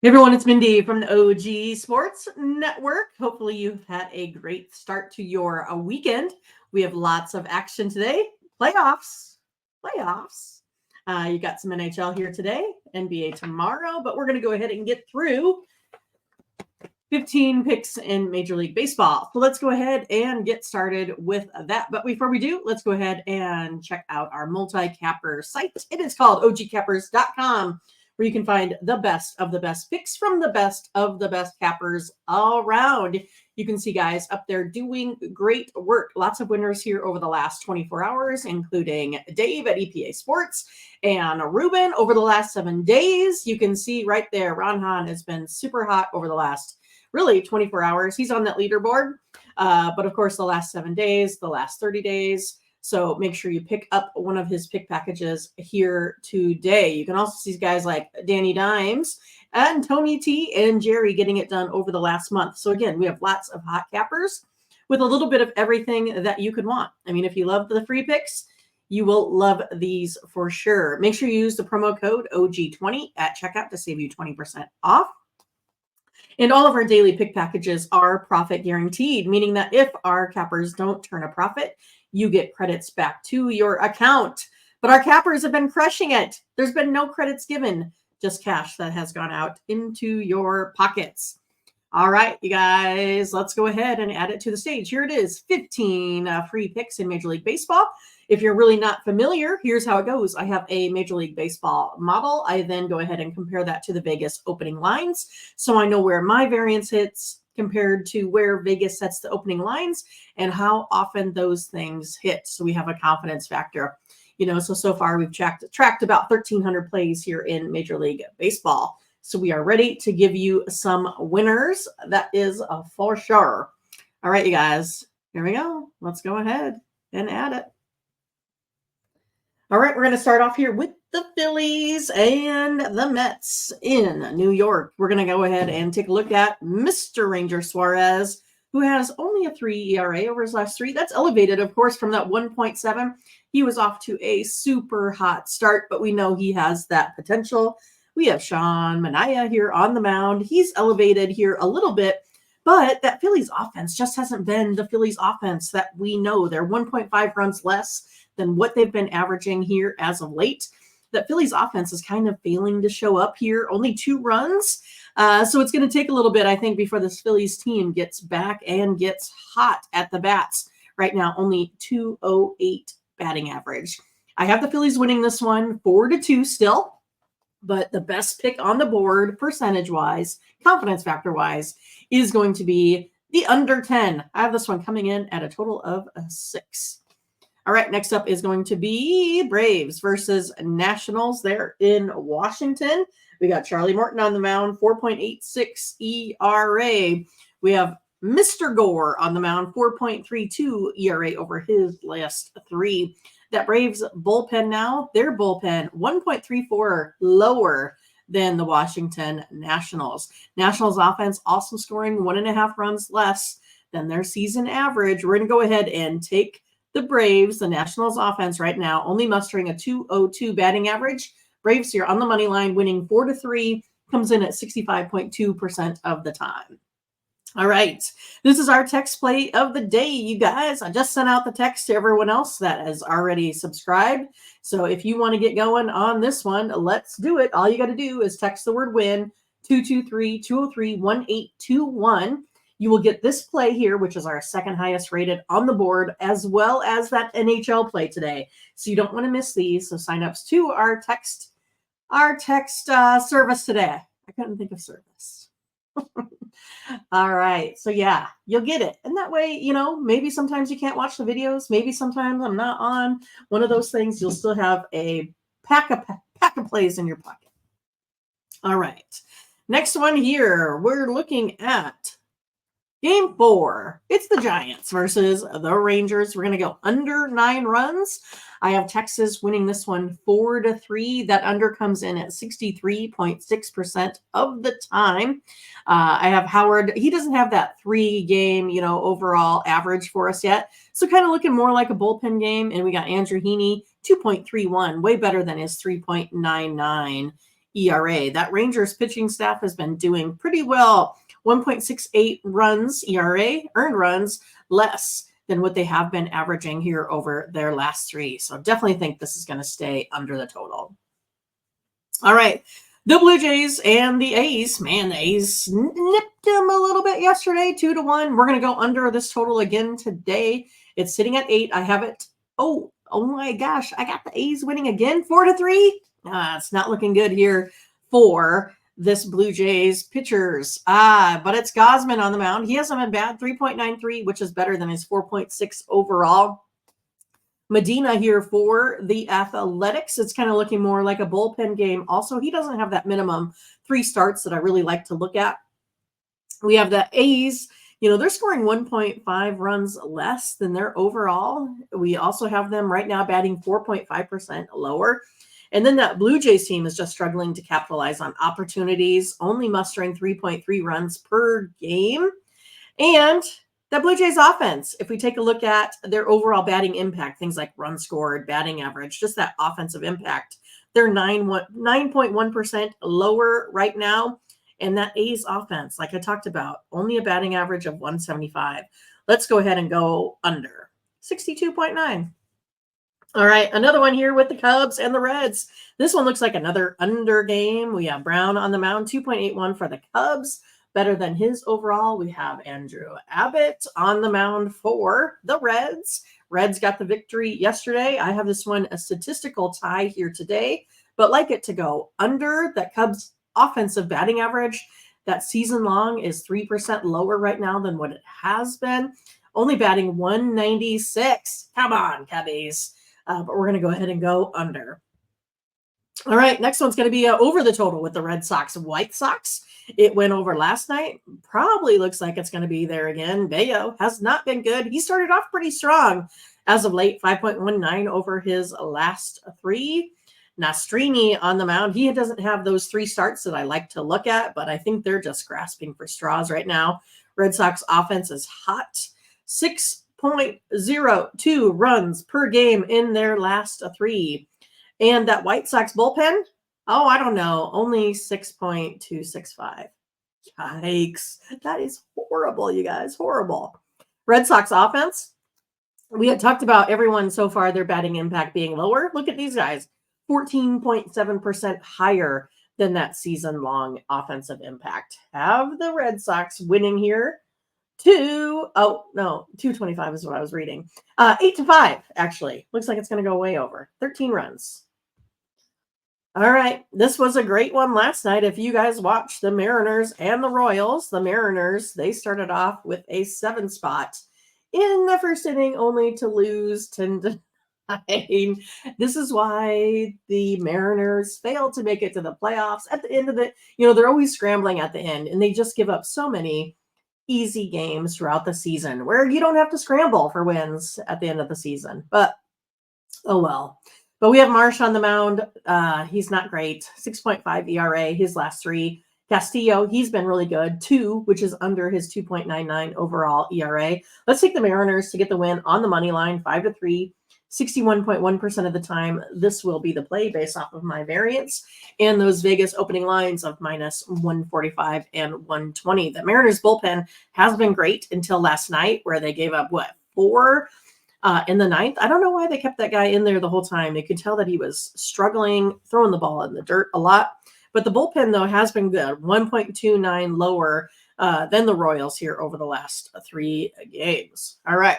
Hey everyone, it's Mindy from the OG Sports Network. Hopefully you've had a great start to your weekend. We have lots of action today. Playoffs. You got some NHL here today, NBA tomorrow, but we're going to go ahead and get through 15 picks in Major League Baseball. So let's go ahead and get started with that. But before we do, let's go ahead and check out our multi-capper site. It is called ogcappers.com, where you can find the best of the best picks from the best of the best cappers all around. You can see guys up there doing great work. Lots of winners here over the last 24 hours, including Dave at EPA Sports and Ruben over the last 7 days. You can see right there, Ron Hahn has been super hot over the last really 24 hours. He's on that leaderboard. But of course, the last 7 days, the last 30 days. So make sure you pick up one of his pick packages here today. You can also see guys like Danny Dimes and Tony T and Jerry getting it done over the last month. So again, we have lots of hot cappers with a little bit of everything that you could want. I mean, if you love the free picks, you will love these for sure. Make sure you use the promo code OG20 at checkout to save you 20% off. And all of our daily pick packages are profit guaranteed, meaning that if our cappers don't turn a profit, you get credits back to your account. But our cappers have been crushing it. There's been no credits given, just cash that has gone out into your pockets. All right, you guys, let's go ahead and add it to the stage. Here it is, 15 free picks in Major League Baseball. If you're really not familiar, here's how it goes. I have a Major League Baseball model. I then go ahead and compare that to the Vegas opening lines. So I know where my variance hits compared to where Vegas sets the opening lines and how often those things hit. So we have a confidence factor. So far we've tracked about 1,300 plays here in Major League Baseball. So we are ready to give you some winners. That is for sure. All right, you guys, here we go. Let's go ahead and add it. All right, we're going to start off here with the Phillies and the Mets in New York. We're going to go ahead and take a look at Mr. Ranger Suarez, who has only a 3 ERA over his last 3. That's elevated, of course, from that 1.7. He was off to a super hot start, but we know he has that potential. We have Sean Manaea here on the mound. He's elevated here a little bit, but that Phillies offense just hasn't been the Phillies offense that we know. They're 1.5 runs less than what they've been averaging here as of late. That Phillies offense is kind of failing to show up here. Only 2 runs. So it's going to take a little bit, I think, before this Phillies team gets back and gets hot at the bats. Right now, only 208 batting average. I have the Phillies winning this one 4-2 still. But the best pick on the board, percentage-wise, confidence factor-wise, is going to be the under 10. I have this one coming in at a total of 6. All right, next up is going to be Braves versus Nationals there in Washington. We got Charlie Morton on the mound, 4.86 ERA. We have Mr. Gore on the mound, 4.32 ERA over his last 3. That Braves bullpen now, their bullpen, 1.34 lower than the Washington Nationals. Nationals offense also scoring 1.5 runs less than their season average. We're going to go ahead and take the Braves, the Nationals offense right now, only mustering a 202 batting average. Braves here on the money line, winning 4-3, comes in at 65.2% of the time. All right, this is our text play of the day, you guys. I just sent out the text to everyone else that has already subscribed. So if you want to get going on this one, let's do it. All you got to do is text the word win, 223-203-1821. You will get this play here, which is our second highest rated on the board, as well as that NHL play today. So you don't want to miss these. So signups to our text service today. I couldn't think of service. All right. So yeah, you'll get it. And that way, maybe sometimes you can't watch the videos. Maybe sometimes I'm not on one of those things. You'll still have a pack of plays in your pocket. All right. Next one here, we're looking at Game 4. It's the Giants versus the Rangers. We're going to go under 9 runs. I have Texas winning this one 4-3. That under comes in at 63.6% of the time. I have Howard. He doesn't have that 3-game, overall average for us yet. So kind of looking more like a bullpen game. And we got Andrew Hahne, 2.31, way better than his 3.99 ERA. That Rangers pitching staff has been doing pretty well. 1.68 runs ERA, earned runs, less than what they have been averaging here over their last 3. So definitely think this is going to stay under the total. All right. The Blue Jays and the A's. Man, the A's nipped them a little bit yesterday, 2-1. We're going to go under this total again today. It's sitting at 8. I have it. Oh my gosh. I got the A's winning again, 4-3. It's not looking good here for this Blue Jays pitchers. But it's Gosman on the mound. He hasn't been bad, 3.93, which is better than his 4.6 overall. Medina here for the Athletics. It's kind of looking more like a bullpen game. Also, he doesn't have that minimum 3 starts that I really like to look at. We have the A's. They're scoring 1.5 runs less than their overall. We also have them right now batting 4.5% lower. And then that Blue Jays team is just struggling to capitalize on opportunities, only mustering 3.3 runs per game. And the Blue Jays offense, if we take a look at their overall batting impact, things like runs scored, batting average, just that offensive impact, they're 9.1% lower right now. And that A's offense, like I talked about, only a batting average of 175. Let's go ahead and go under 62.9. All right, another one here with the Cubs and the Reds. This one looks like another under game. We have Brown on the mound, 2.81 for the Cubs. Better than his overall. We have Andrew Abbott on the mound for the Reds. Reds got the victory yesterday. I have this one a statistical tie here today, but like it to go under. That Cubs offensive batting average that season long is 3% lower right now than what it has been. Only batting 196. Come on, Cubbies. But we're going to go ahead and go under. All right, next one's going to be over the total with the Red Sox and White Sox. It went over last night. Probably looks like it's going to be there again. Bayo has not been good. He started off pretty strong as of late, 5.19 over his last 3. Nastrini on the mound. He doesn't have those 3 starts that I like to look at, but I think they're just grasping for straws right now. Red Sox offense is hot. 6.02 runs per game in their last 3. And that White Sox bullpen, I don't know, only 6.265. Yikes. That is horrible, you guys. Horrible. Red Sox offense, we had talked about everyone so far, their batting impact being lower. Look at these guys, 14.7% higher than that season-long offensive impact. Have the Red Sox winning here. 225 is what I was reading. 8-5, actually. Looks like it's going to go way over. 13 runs. All right. This was a great one last night. If you guys watched the Mariners and the Royals, the Mariners, they started off with a 7 spot in the first inning, only to lose 10-9. This is why the Mariners failed to make it to the playoffs. At the end of it, they're always scrambling at the end, and they just give up so many easy games throughout the season where you don't have to scramble for wins at the end of the season. But, oh well. But we have Marsh on the mound. He's not great. 6.5 ERA, his last 3. Castillo, he's been really good. 2, which is under his 2.99 overall ERA. Let's take the Mariners to get the win on the money line, 5-3. 61.1% of the time, this will be the play based off of my variance and those Vegas opening lines of minus 145 and 120. The Mariners bullpen has been great until last night, where they gave up 4 in the 9th. I don't know why they kept that guy in there the whole time. They could tell that he was struggling, throwing the ball in the dirt a lot. But the bullpen, though, has been good, 1.29 lower than the Royals here over the last 3 games. All right.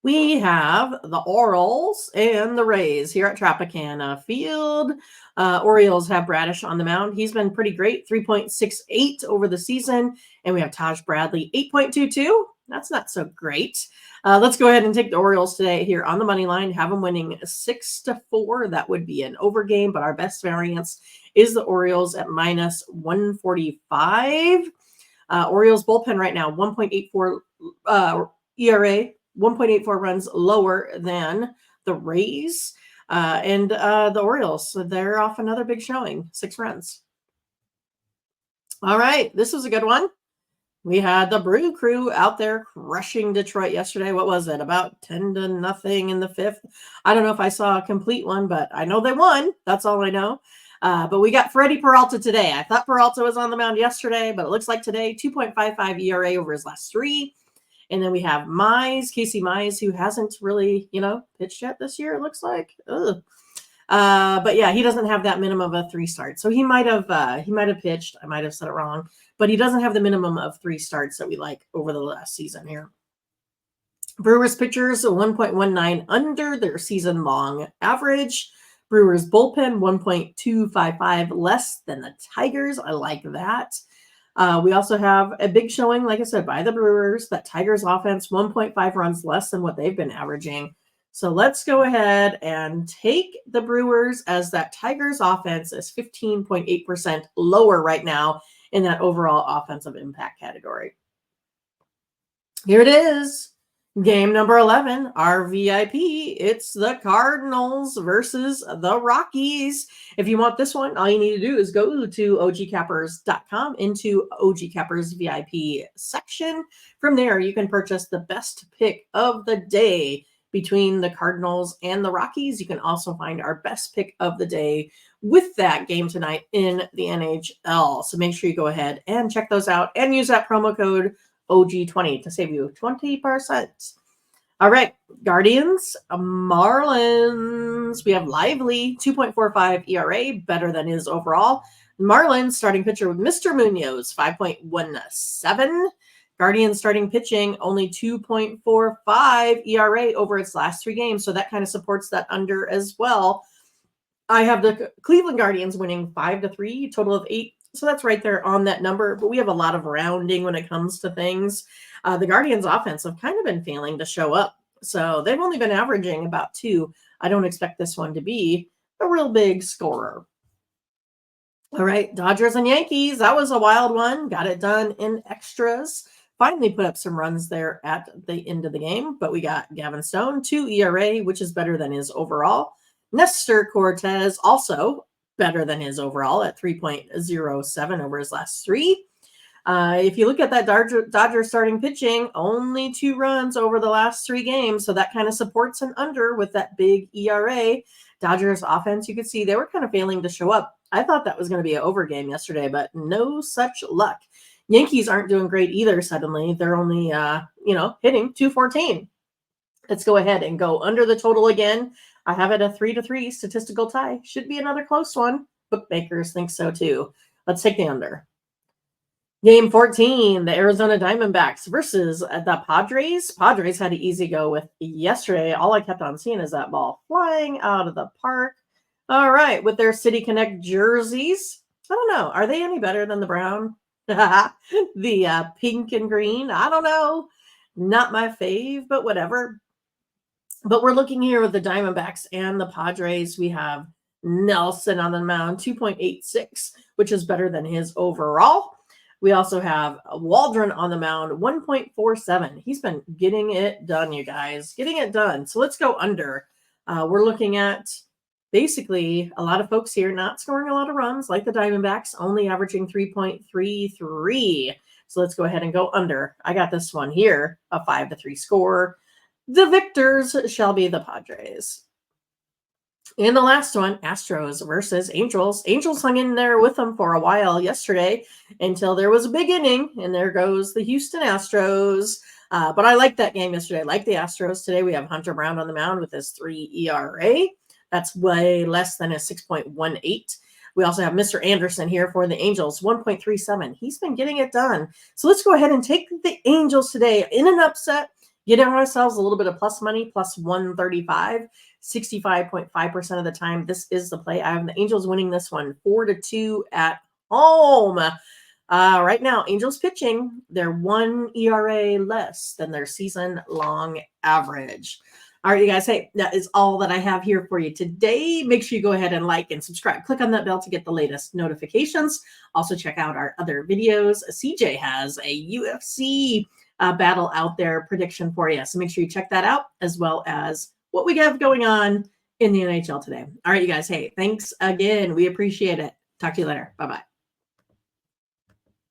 We have the Orioles and the Rays here at Tropicana Field. Orioles have Bradish on the mound. He's been pretty great, 3.68 over the season. And we have Taj Bradley, 8.22. That's not so great. Let's go ahead and take the Orioles today here on the money line. Have them winning 6-4. That would be an over game, but our best variance is the Orioles at minus 145. Orioles bullpen right now, 1.84 ERA. 1.84 runs lower than the Rays and the Orioles. So they're off another big showing, 6 runs. All right, this was a good one. We had the Brew Crew out there crushing Detroit yesterday. What was it? About 10-0 in the 5th. I don't know if I saw a complete one, but I know they won. That's all I know. But we got Freddie Peralta today. I thought Peralta was on the mound yesterday, but it looks like today, 2.55 ERA over his last 3. And then we have Casey Mize, who hasn't really, pitched yet this year, it looks like. Ugh. But yeah, he doesn't have that minimum of 3 starts. So he might have pitched. I might have said it wrong, but he doesn't have the minimum of 3 starts that we like over the last season here. Brewers pitchers 1.19 under their season long average. Brewers bullpen 1.255 less than the Tigers. I like that. We also have a big showing, like I said, by the Brewers, that Tigers offense 1.5 runs less than what they've been averaging. So let's go ahead and take the Brewers, as that Tigers offense is 15.8% lower right now in that overall offensive impact category. Here it is. Game number 11, our VIP. It's the Cardinals versus the Rockies. If you want this one, all you need to do is go to ogcappers.com into OGCappers VIP section. From there, you can purchase the best pick of the day between the Cardinals and the Rockies. You can also find our best pick of the day with that game tonight in the NHL. So make sure you go ahead and check those out and use that promo code OG20 to save you 20%. All right, Guardians, Marlins. We have Lively, 2.45 ERA, better than his overall. Marlins starting pitcher with Mr. Munoz, 5.17. Guardians starting pitching, only 2.45 ERA over its last 3 games. So that kind of supports that under as well. I have the Cleveland Guardians winning 5-3, total of 8. So that's right there on that number. But we have a lot of rounding when it comes to things. The Guardians offense have kind of been failing to show up. So they've only been averaging about 2. I don't expect this one to be a real big scorer. All right, Dodgers and Yankees. That was a wild one. Got it done in extras. Finally put up some runs there at the end of the game. But we got Gavin Stone, 2 ERA, which is better than his overall. Nestor Cortez, also better than his overall at 3.07 over his last 3. If you look at that Dodger starting pitching, only 2 runs over the last 3 games. So that kind of supports an under with that big ERA. Dodgers offense, you could see they were kind of failing to show up. I thought that was going to be an over game yesterday, but no such luck. Yankees aren't doing great either suddenly. They're only, hitting 214. Let's go ahead and go under the total again. I have it a 3-3 statistical tie. Should be another close one. Bookmakers think so too. Let's take the under. Game 14, the Arizona Diamondbacks versus the Padres. Padres had an easy go with yesterday. All I kept on seeing is that ball flying out of the park. All right, with their City Connect jerseys. I don't know. Are they any better than the brown? The pink and green? I don't know. Not my fave, but whatever. But we're looking here with the Diamondbacks and the Padres. We have Nelson on the mound, 2.86, which is better than his overall. We also have Waldron on the mound, 1.47. He's been getting it done, you guys. Getting it done. So let's go under. We're looking at basically a lot of folks here not scoring a lot of runs, like the Diamondbacks, only averaging 3.33. So let's go ahead and go under. I got this one here, a 5-3 score. The victors shall be the Padres. And the last one, Astros versus Angels. Angels hung in there with them for a while yesterday until there was a big inning, and there goes the Houston Astros. But I liked that game yesterday. I like the Astros today. We have Hunter Brown on the mound with his 3 ERA. That's way less than his 6.18. We also have Mr. Anderson here for the Angels, 1.37. He's been getting it done. So let's go ahead and take the Angels today in an upset. Get ourselves a little bit of plus money, plus 135, 65.5% of the time. This is the play. I have the Angels winning this one 4-2 at home. Right now, Angels pitching, they're 1 ERA less than their season-long average. All right, you guys, hey, that is all that I have here for you today. Make sure you go ahead and like and subscribe. Click on that bell to get the latest notifications. Also, check out our other videos. CJ has a UFC battle out there prediction for you. So make sure you check that out, as well as what we have going on in the NHL today. All right, you guys, hey, thanks again. We appreciate it. Talk to you later. Bye-bye.